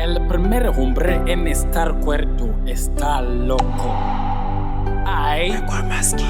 El primer hombre en estar cuerdo está loco.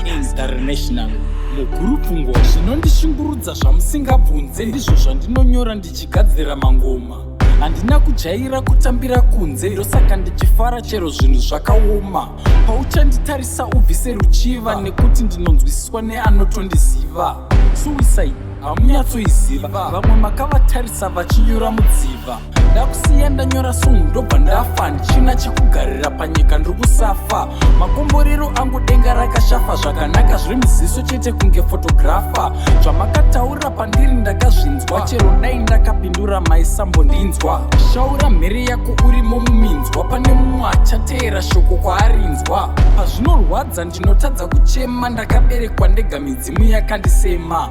International mugurupungo zvinondishungurudza zvamusingabvunze ndizvo zvandinonyora ndichigadzira mangoma. Handina kujaira kutambira kunze, ndosaka ndichifara chero zvinhu zvakaoma. Pauchanditarisa ubvise ruchiva, nekuti ndinonzwisiswa neanotondiziva. Suicide hamunyatsoiziva, vamwe makavatarisa vachinyora mudziva. Ndakusiya ndanyora songo ndobva ndafa, ndichina chekugarira panyika ndikusafa. Makomborero angu denga rakashafa, zvakanaka zviri muziso chete kunge fotografa. Zvamakataura pandiri ndakazvinzwa, chero dai ndakapindura maisambondinzwa. Shaura mhere yako urimo muminzwa, pane mumwe achateera shoko kwaarinzwa. Pazvinorwadza ndinotadza kuchema, ndakaberekwa ndega midzimu yakandisema.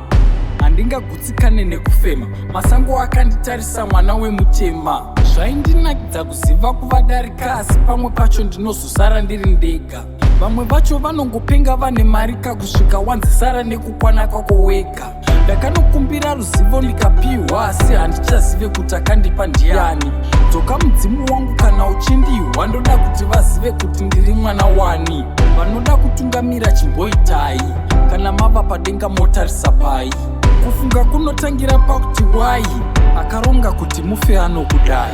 Handingagutsikane nekufema, masango akanditarisa mwana wemutema. Zvaindinakidza kuziva kuvadarika, asi pamwe pacho ndinozosara ndiri ndega. Vamwe vacho vanongopenga vane marika, kusvika wanzisara nekukwana kwako wega. Ndakanokumbira ruzivo ndikapiwa, asi handichazive kuti akandipa ndiani. Dzoka mudzimu wangu kana uchindiwa, ndoda kuti vazive kuti ndiri mwana wani. Vanoda kutungamira chimboitai, kana mava padenga motarisa pai. Kufunga kunotangira pakuti wai, akaronga kuti mufe anokudai.